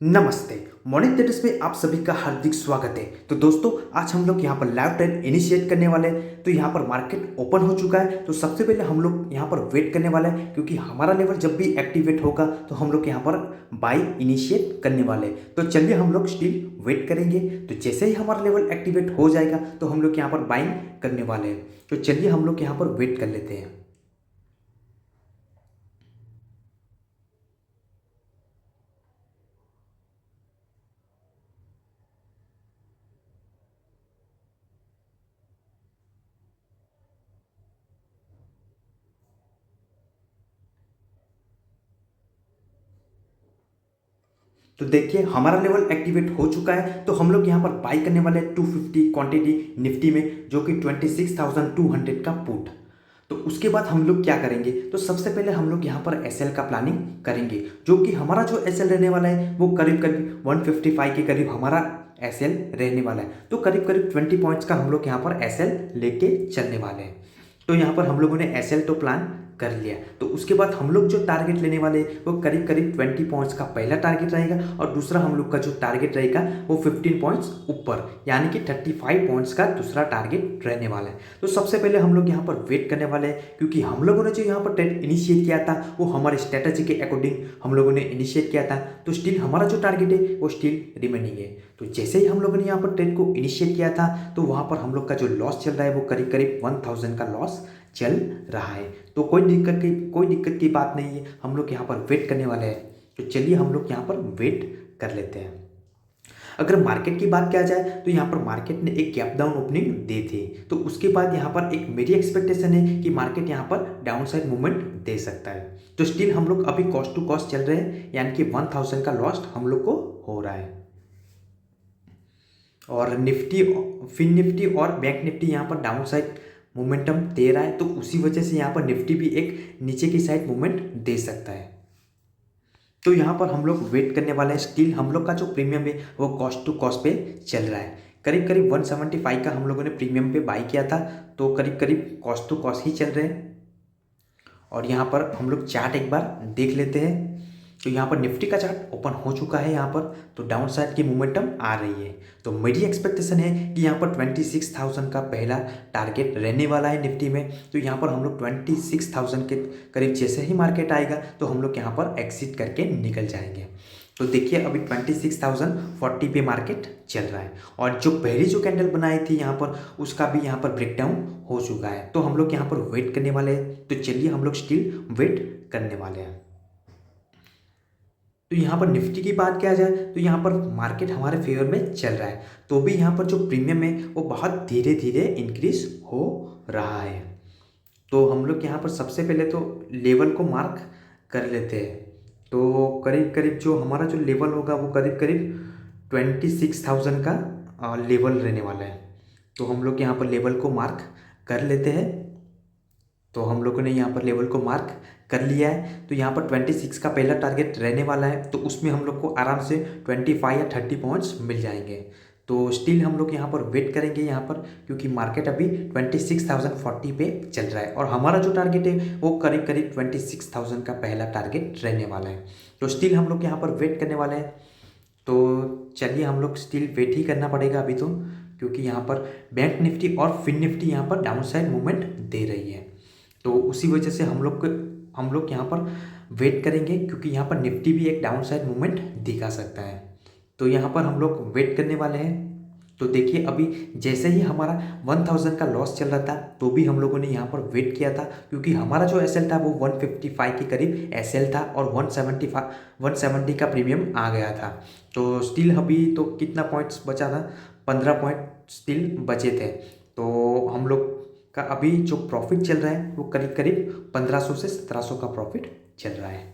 नमस्ते। Morning traders में आप सभी का हार्दिक स्वागत है। तो दोस्तों, आज हम लोग यहाँ पर लाइव ट्रेड इनिशिएट करने वाले हैं। तो यहाँ पर मार्केट ओपन हो चुका है। तो सबसे पहले हम लोग यहाँ पर वेट करने वाले हैं, क्योंकि हमारा लेवल जब भी एक्टिवेट होगा तो हम लोग यहाँ पर बाई इनिशिएट करने वाले हैं। तो चलिए हम लोग स्टिल वेट करेंगे। तो जैसे ही हमारा लेवल एक्टिवेट हो जाएगा तो हम लोग यहाँ पर बाइंग करने वाले हैं। तो चलिए हम लोग यहाँ पर वेट कर लेते हैं। तो देखिए, हमारा लेवल एक्टिवेट हो चुका है। तो हम लोग यहाँ पर बाई करने वाले हैं 250 क्वांटिटी निफ्टी में, जो कि 26,200 का पुट। तो उसके बाद हम लोग क्या करेंगे, तो सबसे पहले हम लोग यहाँ पर एसएल का प्लानिंग करेंगे, जो कि हमारा जो एसएल रहने वाला है वो करीब करीब 155 के करीब हमारा एसएल रहने वाला है। तो करीब करीब 20 पॉइंट्स का हम लोग यहाँ पर एसएल लेके चलने वाले हैं। तो यहाँ पर हम लोगों ने एसएल तो प्लान कर लिया। तो उसके बाद हम लोग जो टारगेट लेने वाले हैं वो करीब करीब 20 पॉइंट्स का पहला टारगेट रहेगा, और दूसरा हम लोग का जो टारगेट रहेगा वो 15 पॉइंट्स ऊपर, यानी कि 35 पॉइंट्स का दूसरा टारगेट रहने वाला है। तो सबसे पहले हम लोग यहाँ पर वेट करने वाले हैं, क्योंकि हम लोगों ने जो यहाँ पर ट्रेड इनिशिएट किया था वो हमारे स्ट्रेटजी के अकॉर्डिंग हम लोगों ने इनिशिएट किया था। तो स्टिल हमारा जो टारगेट है वो स्टिल रिमेनिंग है। तो जैसे ही हम लोगों ने यहाँ पर ट्रेड को इनिशिएट किया था तो वहाँ पर हम लोग का जो लॉस चल रहा है वो करीब करीब 1000 का लॉस चल रहा है। तो कोई दिक्कत की बात नहीं है। हम लोग यहाँ पर वेट करने वाले हैं। तो चलिए हम लोग यहाँ पर वेट कर लेते हैं। अगर मार्केट की बात किया जाए तो यहाँ पर मार्केट ने एक गैप डाउन ओपनिंग दी थी। तो उसके बाद यहाँ पर एक मेरी एक्सपेक्टेशन है कि मार्केट यहाँ पर डाउन साइड मूवमेंट दे सकता है। तो स्टिल हम लोग अभी कॉस्ट टू कॉस्ट चल रहे हैं, यानी कि 1000 का लॉस हम लोग को हो रहा है। और निफ्टी, फिन निफ्टी और बैंक निफ्टी यहाँ पर डाउन साइड मोमेंटम दे रहा है। तो उसी वजह से यहाँ पर निफ्टी भी एक नीचे की साइड मूवमेंट दे सकता है। तो यहाँ पर हम लोग वेट करने वाले हैं। स्टिल हम लोग का जो प्रीमियम है वो कॉस्ट टू कॉस्ट पे चल रहा है। करीब करीब 175 का हम लोगों ने प्रीमियम पे बाई किया था। तो करीब करीब कॉस्ट टू कॉस्ट ही चल रहे हैं। और यहाँ पर हम लोग चार्ट एक बार देख लेते हैं। तो यहाँ पर निफ्टी का चार्ट ओपन हो चुका है यहाँ पर। तो डाउन साइड की मोमेंटम आ रही है। तो मेरी एक्सपेक्टेशन है कि यहाँ पर 26,000 का पहला टारगेट रहने वाला है निफ्टी में। तो यहाँ पर हम लोग 26,000 के करीब जैसे ही मार्केट आएगा तो हम लोग यहाँ पर एग्जिट करके निकल जाएंगे। तो देखिए, अभी 26,040 पे मार्केट चल रहा है, और जो पहली जो कैंडल बनाई थी यहाँ पर उसका भी यहाँ पर ब्रेकडाउन हो चुका है। तो हम लोग यहाँ पर वेट करने वाले हैं। तो चलिए हम लोग स्टिल वेट करने वाले हैं। तो यहाँ पर निफ्टी की बात किया जाए तो यहाँ पर मार्केट हमारे फेवर में चल रहा है। तो भी यहाँ पर जो प्रीमियम है वो बहुत धीरे धीरे इंक्रीज हो रहा है। तो हम लोग यहाँ पर सबसे पहले तो लेवल को मार्क कर लेते हैं। तो करीब करीब जो हमारा जो लेवल होगा वो करीब करीब 26,000 का लेवल रहने वाला है। तो हम लोग यहाँ पर लेवल को मार्क कर लेते हैं। तो हम लोगों ने यहाँ पर लेवल को मार्क कर लिया है। तो यहाँ पर 26 का पहला टारगेट रहने वाला है। तो उसमें हम लोग को आराम से 25 या 30 पॉइंट्स मिल जाएंगे। तो स्टिल हम लोग यहाँ पर वेट करेंगे यहाँ पर, क्योंकि मार्केट अभी 26,040 पे चल रहा है, और हमारा जो टारगेट है वो करीब करीब 26,000 का पहला टारगेट रहने वाला है। तो स्टिल हम लोग यहाँ पर वेट करने वाले हैं। तो चलिए हम लोग स्टिल वेट ही करना पड़ेगा अभी तो, क्योंकि यहाँ पर बैंक निफ्टी और फिन निफ्टी यहाँ पर डाउन साइड मूवमेंट दे रही है। तो उसी वजह से हम लोग यहाँ पर वेट करेंगे, क्योंकि यहाँ पर निफ्टी भी एक डाउन साइड मूवमेंट दिखा सकता है। तो यहाँ पर हम लोग वेट करने वाले हैं। तो देखिए, अभी जैसे ही हमारा 1000 का लॉस चल रहा था तो भी हम लोगों ने यहाँ पर वेट किया था, क्योंकि हमारा जो एसएल था वो 155 के करीब एसएल था, और 170 का प्रीमियम आ गया था। तो स्टिल अभी तो कितना पॉइंट्स बचा था, 15 पॉइंट स्टिल बचे थे। तो हम लोग का अभी जो प्रॉफिट चल रहा है वो करीब करीब 1500 से 1700 का प्रॉफिट चल रहा है।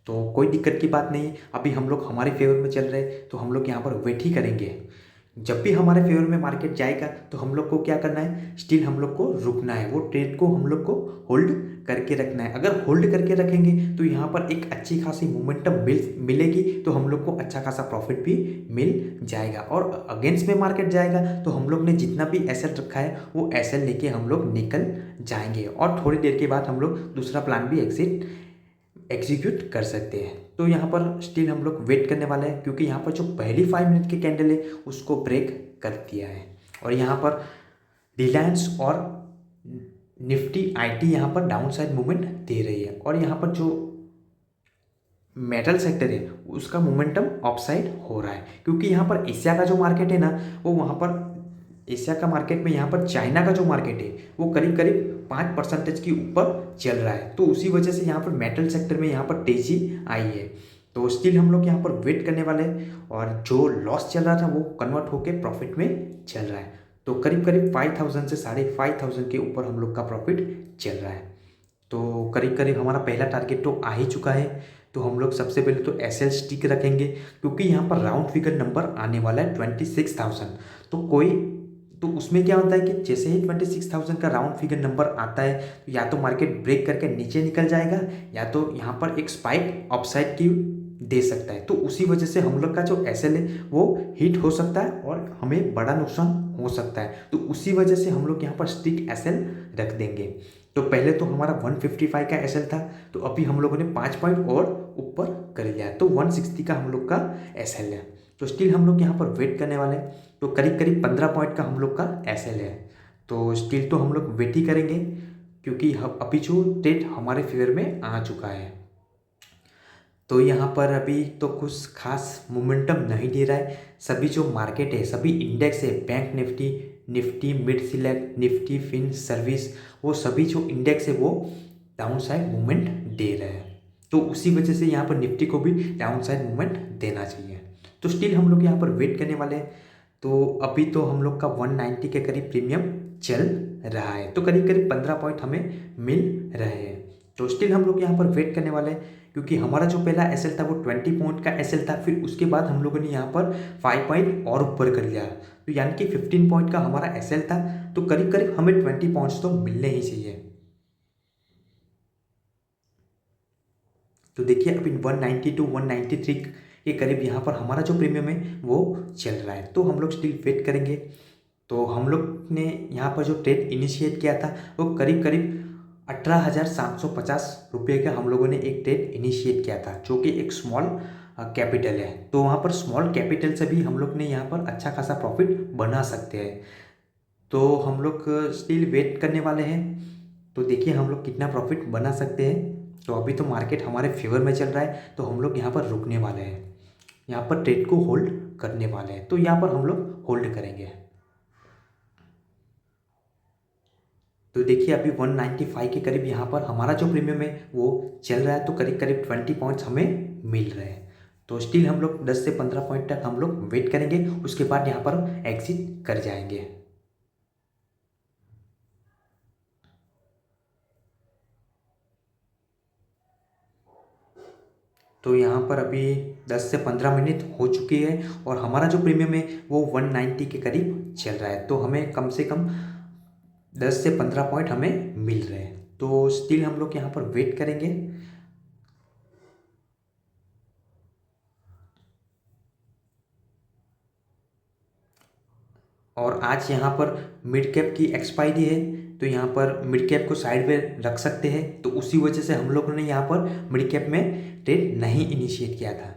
तो कोई दिक्कत की बात नहीं है। अभी हम लोग हमारे फेवर में चल रहे हैं, तो हम लोग यहाँ पर वेट ही करेंगे। जब भी हमारे फेवर में मार्केट जाएगा तो हम लोग को क्या करना है, स्टिल हम लोग को रुकना है। वो ट्रेड को हम लोग को होल्ड करके रखना है। अगर होल्ड करके रखेंगे तो यहाँ पर एक अच्छी खासी मोमेंटम मिलेगी, तो हम लोग को अच्छा खासा प्रॉफिट भी मिल जाएगा। और अगेंस्ट में मार्केट जाएगा तो हम लोग ने जितना भी एसेट रखा है वो एसेट लेके हम लोग निकल जाएंगे, और थोड़ी देर के बाद हम लोग दूसरा प्लान भी एग्जीक्यूट कर सकते हैं। तो यहाँ पर स्टिल हम लोग वेट करने वाले हैं, क्योंकि यहाँ पर जो पहली 5 मिनट की कैंडल है उसको ब्रेक कर दिया है। और यहाँ पर रिलायंस और निफ्टी आईटी यहाँ पर डाउन साइड मूवमेंट दे रही है, और यहाँ पर जो मेटल सेक्टर है उसका मोमेंटम अप साइड हो रहा है, क्योंकि यहाँ पर एशिया का जो मार्केट है ना, वो वहाँ पर एशिया का मार्केट में यहाँ पर चाइना का जो मार्केट है वो करीब करीब 5% के ऊपर चल रहा है। तो उसी वजह से यहाँ पर मेटल सेक्टर में यहाँ पर तेजी आई है। तो स्टिल हम लोग यहाँ पर वेट करने वाले हैं, और जो लॉस चल रहा था वो कन्वर्ट होकर प्रॉफिट में चल रहा है। तो करीब करीब 5000 से 5500 के ऊपर हम लोग का प्रॉफिट चल रहा है। तो करीब करीब हमारा पहला टारगेट तो आ ही चुका है। तो हम लोग सबसे पहले तो एस एल स्टिक रखेंगे, क्योंकि यहाँ पर राउंड फिगर नंबर आने वाला है 26,000। तो उसमें क्या होता है कि जैसे ही 26,000 का राउंड फिगर नंबर आता है, तो या तो मार्केट ब्रेक करके नीचे निकल जाएगा, या तो यहाँ पर एक स्पाइक अपसाइड की दे सकता है। तो उसी वजह से हम लोग का जो एस एल है वो हिट हो सकता है और हमें बड़ा नुकसान हो सकता है। तो उसी वजह से हम लोग यहाँ पर स्टिक एस एल रख देंगे। तो पहले तो हमारा 155 का एस एल था, तो अभी हम लोगों ने 5 पॉइंट और ऊपर कर लिया है, तो 160 का हम लोग का एस एल है। तो स्टिल हम लोग यहाँ पर वेट करने वाले हैं। तो करीब करीब 15 पॉइंट का हम लोग का एस एल है। तो स्टिल तो हम लोग वेट ही करेंगे, क्योंकि अभी जो ट्रेड हमारे फेवर में आ चुका है। तो यहाँ पर अभी तो कुछ खास मोमेंटम नहीं दे रहा है। सभी जो मार्केट है, सभी इंडेक्स है, bank Nifty, Nifty mid select, Nifty fin service, वो सभी जो इंडेक्स है वो डाउन साइड मूवमेंट दे रहे हैं। तो उसी वजह से यहाँ पर निफ्टी को भी डाउन साइड मूवमेंट देना चाहिए। तो स्टिल हम लोग यहाँ पर वेट करने वाले हैं। तो अभी तो हम लोग का 190 के करीब प्रीमियम चल रहा है, तो करीब करीब 15 पॉइंट हमें मिल रहे हैं। तो स्टिल हम लोग यहाँ पर वेट करने वाले हैं, क्योंकि हमारा जो पहला एस एल था वो 20 पॉइंट का एस एल था। फिर उसके बाद हम लोगों ने यहाँ पर 5 पॉइंट और ऊपर कर लिया, तो यानी कि 15 पॉइंट का हमारा एस एल था। तो करीब करीब हमें 20 पॉइंट्स तो मिलने ही चाहिए। तो देखिए अभी 190 टू 193 के करीब यहाँ पर हमारा जो प्रीमियम है वो चल रहा है। तो हम लोग स्टिल वेट करेंगे। तो हम लोग ने यहाँ पर जो ट्रेड इनिशिएट किया था वो करीब करीब 18,750 रुपये का हम लोगों ने एक ट्रेड इनिशिएट किया था, जो कि एक स्मॉल कैपिटल है। तो वहाँ पर स्मॉल कैपिटल से भी हम लोग ने यहाँ पर अच्छा खासा प्रॉफिट बना सकते हैं। तो हम लोग स्टिल वेट करने वाले हैं। तो देखिए हम लोग कितना प्रॉफिट बना सकते हैं। तो अभी तो मार्केट हमारे फेवर में चल रहा है, तो हम लोग यहाँ पर रुकने वाले हैं, यहाँ पर ट्रेड को होल्ड करने वाले हैं। तो यहाँ पर हम लोग होल्ड करेंगे। तो देखिए अभी 195 के करीब यहाँ पर हमारा जो प्रीमियम है वो चल रहा है, तो करीब करीब 20 पॉइंट्स हमें मिल रहे हैं। तो स्टिल हम लोग 10 से 15 पॉइंट तक हम लोग वेट करेंगे, उसके बाद यहाँ पर एग्जिट कर जाएंगे। तो यहाँ पर अभी 10 से 15 मिनट हो चुकी है, और हमारा जो प्रीमियम है वो 190 के करीब चल रहा है। तो हमें कम से कम 10 से 15 पॉइंट हमें मिल रहे हैं। तो स्टिल हम लोग यहाँ पर वेट करेंगे। और आज यहाँ पर मिड कैप की एक्सपायरी है, तो यहाँ पर मिड कैप को साइड में रख सकते हैं। तो उसी वजह से हम लोगों ने यहाँ पर मिड कैप में ट्रेड नहीं इनिशिएट किया था,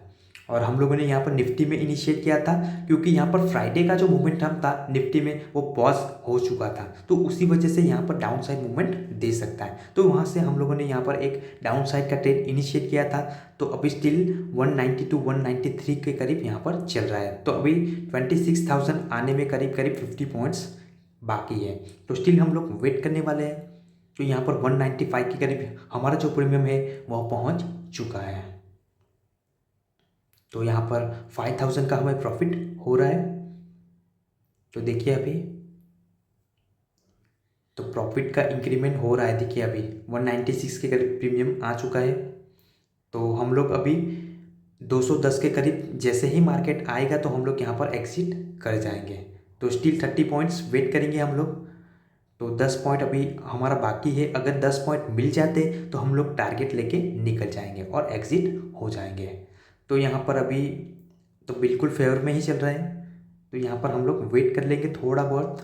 और हम लोगों ने यहाँ पर निफ्टी में इनिशिएट किया था, क्योंकि यहाँ पर फ्राइडे का जो मोमेंटम था निफ्टी में वो पॉज हो चुका था। तो उसी वजह से यहाँ पर डाउन साइड मूवमेंट दे सकता है। तो वहाँ से हम लोगों ने यहाँ पर एक डाउन साइड का ट्रेड इनिशिएट किया था। तो अभी स्टिल 190 टू 193 के करीब यहाँ पर चल रहा है। तो अभी 26,000 आने में करीब करीब 50 पॉइंट्स बाकी है। तो स्टिल हम लोग वेट करने वाले हैं। तो यहाँ पर 195 के करीब हमारा जो प्रीमियम है वह पहुँच चुका है। तो यहाँ पर 5,000 का हमें प्रॉफिट हो रहा है। तो देखिए अभी तो प्रॉफिट का इंक्रीमेंट हो रहा है। देखिए अभी 196 के करीब प्रीमियम आ चुका है। तो हम लोग अभी 210 के करीब जैसे ही मार्केट आएगा तो हम लोग यहाँ पर एग्जिट कर जाएंगे। तो स्टिल 30 पॉइंट्स वेट करेंगे हम लोग। तो 10 पॉइंट अभी हमारा बाकी है। अगर 10 पॉइंट मिल जाते तो हम लोग टारगेट लेके निकल जाएंगे और एग्जिट हो जाएंगे। तो यहाँ पर अभी तो बिल्कुल फेवर में ही चल रहा है। तो यहाँ पर हम लोग वेट कर लेंगे थोड़ा बहुत।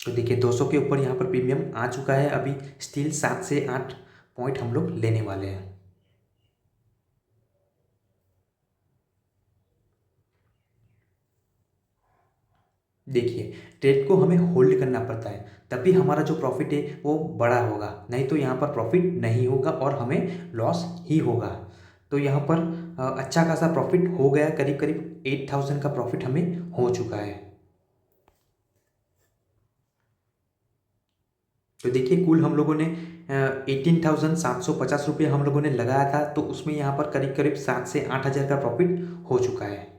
तो देखिए 200 के ऊपर यहाँ पर प्रीमियम आ चुका है। अभी स्टिल 7 से 8 पॉइंट हम लोग लेने वाले हैं। देखिए ट्रेड को हमें होल्ड करना पड़ता है, तभी हमारा जो प्रॉफिट है वो बड़ा होगा, नहीं तो यहाँ पर प्रॉफिट नहीं होगा और हमें लॉस ही होगा। तो यहाँ पर अच्छा खासा प्रॉफिट हो गया, करीब करीब 8,000 का प्रॉफिट हमें हो चुका है। तो देखिए कुल हम लोगों ने 18,750 रुपये हम लोगों ने लगाया था, तो उसमें यहाँ पर करीब करीब 7 से 8 हज़ार का प्रॉफिट हो चुका है।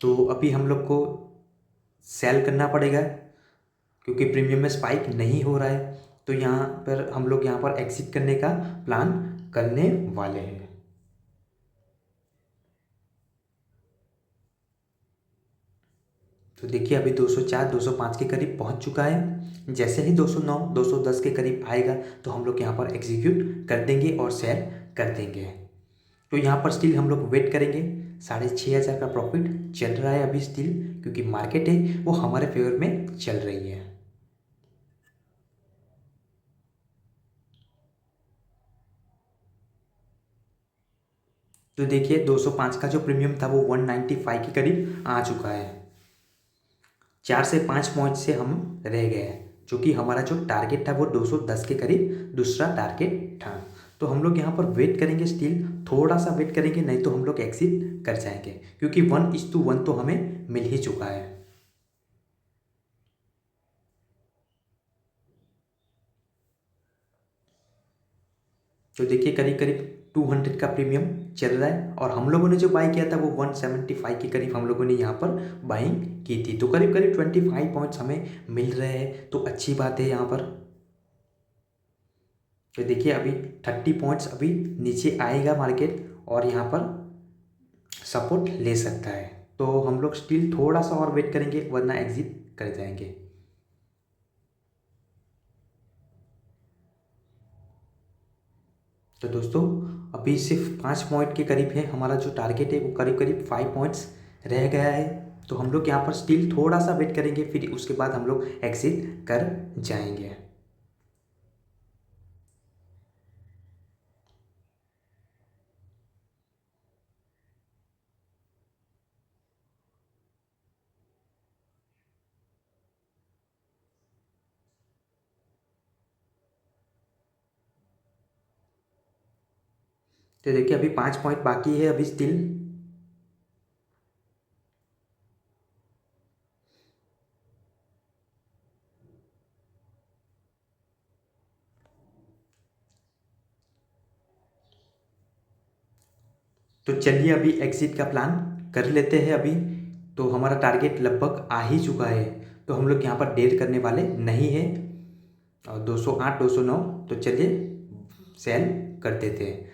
तो अभी हम लोग को सेल करना पड़ेगा, क्योंकि प्रीमियम में स्पाइक नहीं हो रहा है। तो यहाँ पर हम लोग यहाँ पर एग्जिट करने का प्लान करने वाले हैं। तो देखिए अभी 204 205 के करीब पहुँच चुका है। जैसे ही 209 210 के करीब आएगा तो हम लोग यहाँ पर एग्जीक्यूट कर देंगे और सेल कर देंगे। तो यहाँ पर स्टिल हम लोग वेट करेंगे। 6,500 का प्रॉफिट चल रहा है अभी स्टिल, क्योंकि मार्केट है वो हमारे फेवर में चल रही है। तो देखिए 205 का जो प्रीमियम था वो 195 के करीब आ चुका है। 4 से 5 पॉइंट से हम रह गए हैं, जो कि हमारा जो टारगेट था वो 210 के करीब दूसरा टारगेट था। तो हम लोग यहाँ पर वेट करेंगे, स्टिल थोड़ा सा वेट करेंगे, नहीं तो हम लोग एग्जिट कर जाएंगे, क्योंकि 1:1 तो हमें मिल ही चुका है। तो देखिए करीब करीब 200 का प्रीमियम चल रहा है, और हम लोगों ने जो बाई किया था वो 175 के करीब हम लोगों ने यहाँ पर बाइंग की थी। तो करीब करीब 25 पॉइंट्स हमें मिल रहे हैं, तो अच्छी बात है यहाँ पर। तो देखिए अभी 30 पॉइंट्स अभी नीचे आएगा मार्केट, और यहाँ पर सपोर्ट ले सकता है। तो हम लोग स्टिल थोड़ा सा और वेट करेंगे, वरना एग्जिट कर जाएंगे। तो दोस्तों अभी सिर्फ 5 पॉइंट के करीब है, हमारा जो टारगेट है वो करीब करीब 5 पॉइंट्स रह गया है। तो हम लोग यहाँ पर स्टिल थोड़ा सा वेट करेंगे, फिर उसके बाद हम लोग एग्जिट कर जाएंगे। तो देखिए अभी 5 पॉइंट बाकी है अभी स्टिल। तो चलिए अभी एग्जिट का प्लान कर लेते हैं अभी। तो हमारा टारगेट लगभग आ ही चुका है, तो हम लोग यहाँ पर देर करने वाले नहीं है। और 208 209, तो चलिए सेल कर देते हैं।